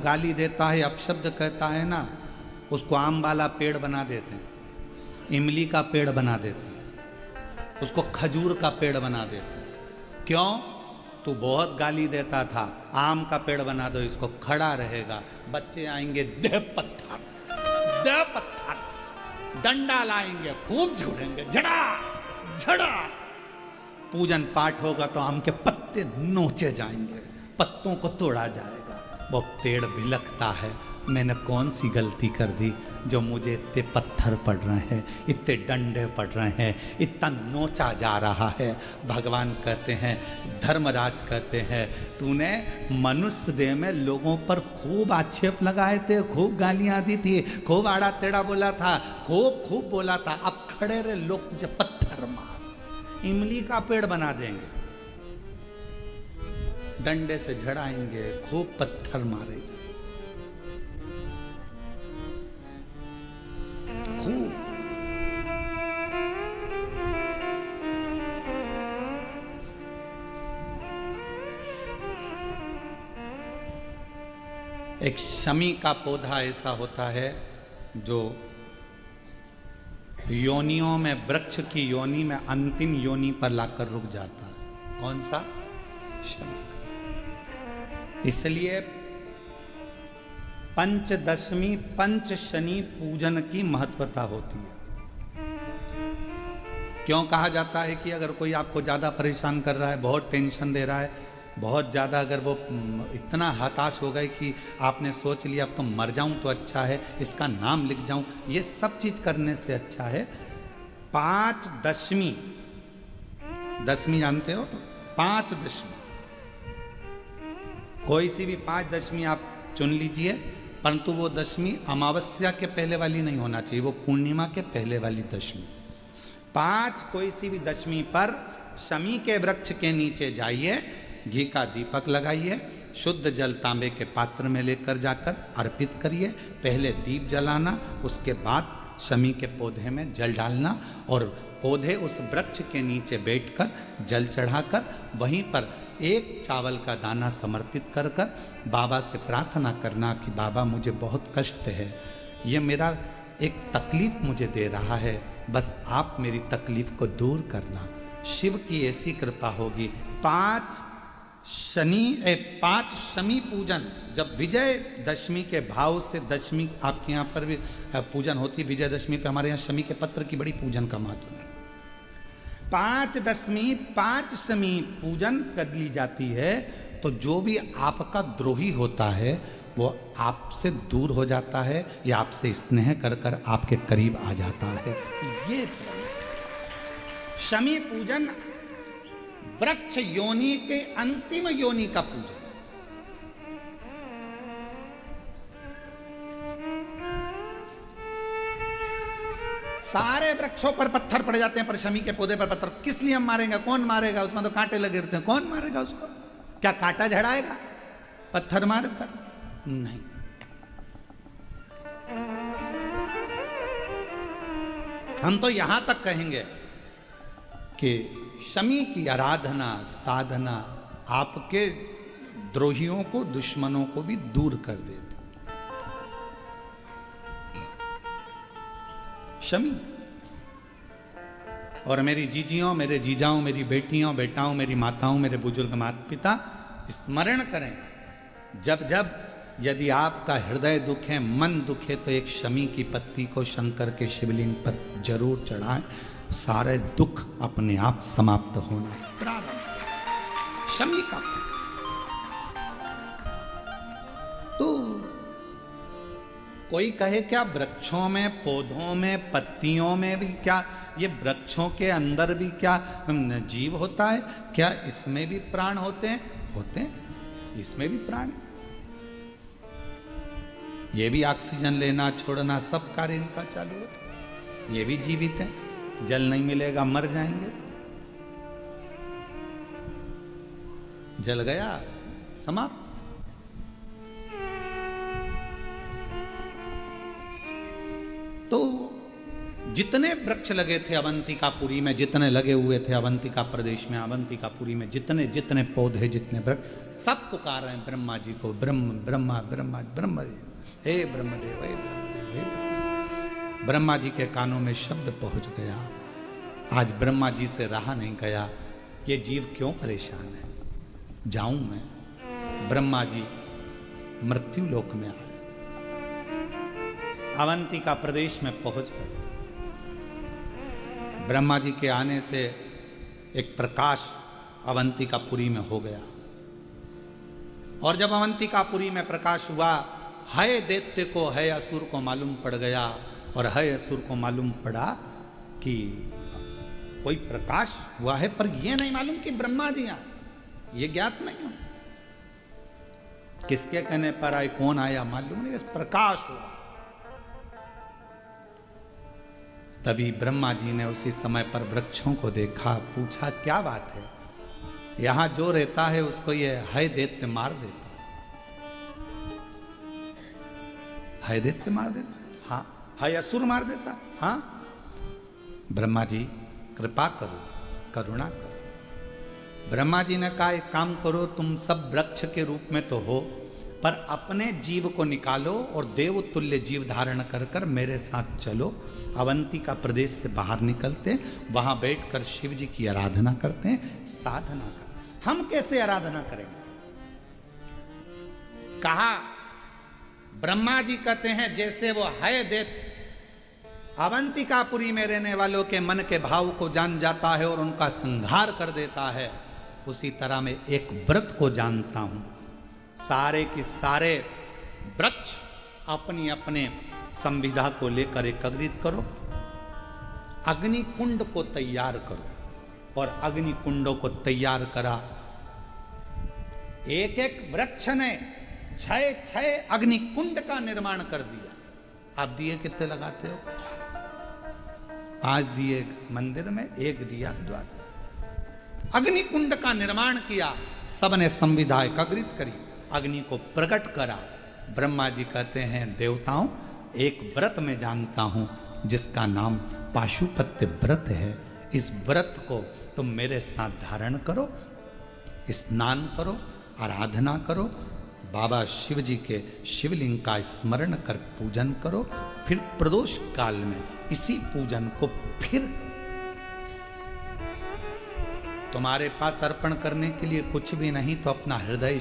गाली देता है, अपशब्द कहता है ना, उसको आम वाला पेड़ बना देते हैं, इमली का पेड़ बना देते हैं, उसको खजूर का पेड़ बना देते हैं। क्यों? तू बहुत गाली देता था, आम का पेड़ बना दो, इसको खड़ा रहेगा। बच्चे आएंगे, दे पत्थर, दे पत्थर, डंडा लाएंगे, खूब झूलेंगे, झड़ा झड़ा। पूजन पाठ होगा तो आम के पत्ते नोचे जाएंगे, पत्तों को तोड़ा जाएगा। वो पेड़ भिलकता है, मैंने कौन सी गलती कर दी जो मुझे इतने पत्थर पड़ रहे हैं, इतने डंडे पड़ रहे हैं, इतना नोचा जा रहा है। भगवान कहते हैं, धर्मराज कहते हैं, तूने मनुष्य देह में लोगों पर खूब आक्षेप लगाए थे, खूब गालियां दी थी, खूब आड़ा टेढ़ा बोला था, खूब खूब बोला था। अब खड़े रहे लोग तुझे पत्थर मार, इमली का पेड़ बना देंगे, डंडे से झड़ाएंगे, खूब पत्थर मारेंगे, खूब। एक शमी का पौधा ऐसा होता है जो योनियों में, वृक्ष की योनि में अंतिम योनि पर लाकर रुक जाता है। कौन सा? शमी। इसलिए पंचदशमी पंच शनि पूजन की महत्वता होती है। क्यों कहा जाता है कि अगर कोई आपको ज़्यादा परेशान कर रहा है, बहुत टेंशन दे रहा है, बहुत ज़्यादा, अगर वो इतना हताश हो गए कि आपने सोच लिया अब तो मर जाऊं तो अच्छा है, इसका नाम लिख जाऊं, ये सब चीज़ करने से अच्छा है पांच दशमी। दशमी जानते हो? पांच दशमी, कोई सी भी पांच दशमी आप चुन लीजिए, परंतु वो दशमी अमावस्या के पहले वाली नहीं होना चाहिए, वो पूर्णिमा के पहले वाली दशमी। पांच कोई सी भी दशमी पर शमी के वृक्ष के नीचे जाइए, घी का दीपक लगाइए, शुद्ध जल तांबे के पात्र में लेकर जाकर अर्पित करिए। पहले दीप जलाना, उसके बाद शमी के पौधे में जल डालना और पौधे उस वृक्ष के नीचे बैठकर जल चढ़ाकर वहीं पर एक चावल का दाना समर्पित कर कर बाबा से प्रार्थना करना कि बाबा मुझे बहुत कष्ट है, ये मेरा एक तकलीफ मुझे दे रहा है, बस आप मेरी तकलीफ को दूर करना। शिव की ऐसी कृपा होगी। पांच शमी पूजन, जब विजय दशमी के भाव से, दशमी आपके यहाँ पर भी पूजन होती, विजय दशमी पे हमारे यहाँ शमी के पत्र की बड़ी पूजन का महत्व है। पांच दशमी पांच शमी पूजन कर ली जाती है तो जो भी आपका द्रोही होता है वो आपसे दूर हो जाता है या आपसे स्नेह कर कर आपके करीब आ जाता है। ये शमी पूजन वृक्ष योनि के अंतिम योनि का पूजन। सारे वृक्षों पर पत्थर पड़ जाते हैं, पर शमी के पौधे पर पत्थर किस लिए हम मारेंगे? कौन मारेगा? उसमें तो कांटे लगे रहते हैं, कौन मारेगा उसको? क्या कांटा झड़ाएगा पत्थर मारकर? नहीं। हम तो यहां तक कहेंगे कि शमी की आराधना, साधना आपके द्रोहियों को, दुश्मनों को भी दूर कर देती। शमी। और मेरी जीजियों, मेरे जीजाओं, मेरी बेटियों, बेटाओं, मेरी माताओं, मेरे बुजुर्ग माता पिता स्मरण करें, जब जब यदि आपका हृदय दुखे, मन दुखे, तो एक शमी की पत्ती को शंकर के शिवलिंग पर जरूर चढ़ाएं, सारे दुख अपने आप समाप्त होना प्रारंभ। शमी का तो कोई कहे क्या वृक्षों में, पौधों में, पत्तियों में भी क्या, ये वृक्षों के अंदर भी क्या जीव होता है? क्या इसमें भी प्राण होते हैं? होते हैं, इसमें भी प्राण। ये भी ऑक्सीजन लेना, छोड़ना, सब कार्य इनका चालू है, ये भी जीवित है। जल नहीं मिलेगा मर जाएंगे, जल गया समाप्त। तो जितने वृक्ष लगे थे अवंतिकापुरी में, जितने लगे हुए थे अवंतिका प्रदेश में, अवंतिकापुरी में जितने जितने पौधे, जितने वृक्ष, सब पुकार रहे हैं ब्रह्मा जी को, ब्रह्म ब्रह्मा ब्रह्मा ब्रह्म, हे ब्रह्मदेव, हे ब्रह्मदेव, हे ब्रह्मदेव। ब्रह्मा जी के कानों में शब्द पहुंच गया। आज ब्रह्मा जी से रहा नहीं गया, ये जीव क्यों परेशान है, जाऊं मैं। ब्रह्मा जी मृत्यु लोक में आए, अवंतिका प्रदेश में पहुंच गए। ब्रह्मा जी के आने से एक प्रकाश अवंतिकापुरी में हो गया, और जब अवंतिकापुरी में प्रकाश हुआ, है दैत्य को, है असुर को मालूम पड़ गया, और है असुर को मालूम पड़ा कि कोई प्रकाश हुआ है, पर यह नहीं मालूम कि ब्रह्मा जी आए, ये ज्ञात नहीं हो। किसके कहने पर आए, कौन आया मालूम नहीं, बस प्रकाश हुआ। तभी ब्रह्मा जी ने उसी समय पर वृक्षों को देखा, पूछा क्या बात है, यहां जो रहता है उसको ये है दैत्य मार देता है दैत्य मार देता है, हाँ, है असुर मार देता, हाँ। ब्रह्मा जी कृपा करो, करुणा करो। ब्रह्मा जी ने कहा, एक काम करो, तुम सब वृक्ष के रूप में तो हो, पर अपने जीव को निकालो और देव तुल्य जीव धारण कर कर मेरे साथ चलो। अवंतिका प्रदेश से बाहर निकलते, वहां बैठकर शिव जी की आराधना करते हैं, साधना करते। हम कैसे आराधना करेंगे? कहा, ब्रह्मा जी कहते हैं जैसे वो है दैत्य अवंतिकापुरी में रहने वालों के मन के भाव को जान जाता है और उनका संहार कर देता है, उसी तरह मैं एक व्रत को जानता हूं। सारे की सारे वृक्ष अपनी अपने संविधा को लेकर एकत्रित करो, अग्नि कुंड को तैयार करो, और अग्नि कुंडों को तैयार करा। एक एक वृक्ष ने 6 अग्नि कुंड का निर्माण कर दिया। आप दिए कितने लगाते हो? 5 दिए मंदिर में, 1 दिया द्वार। अग्नि कुंड का निर्माण किया, सबने संविधा एकत्रित करी, अग्नि को प्रकट करा। ब्रह्मा जी कहते हैं, देवताओं, एक व्रत में जानता हूं जिसका नाम पाशुपत्य व्रत है। इस व्रत को तुम मेरे साथ धारण करो, स्नान करो, आराधना करो, बाबा शिव जी के शिवलिंग का स्मरण कर पूजन करो, फिर प्रदोष काल में इसी पूजन को फिर तुम्हारे पास अर्पण करने के लिए कुछ भी नहीं तो अपना हृदय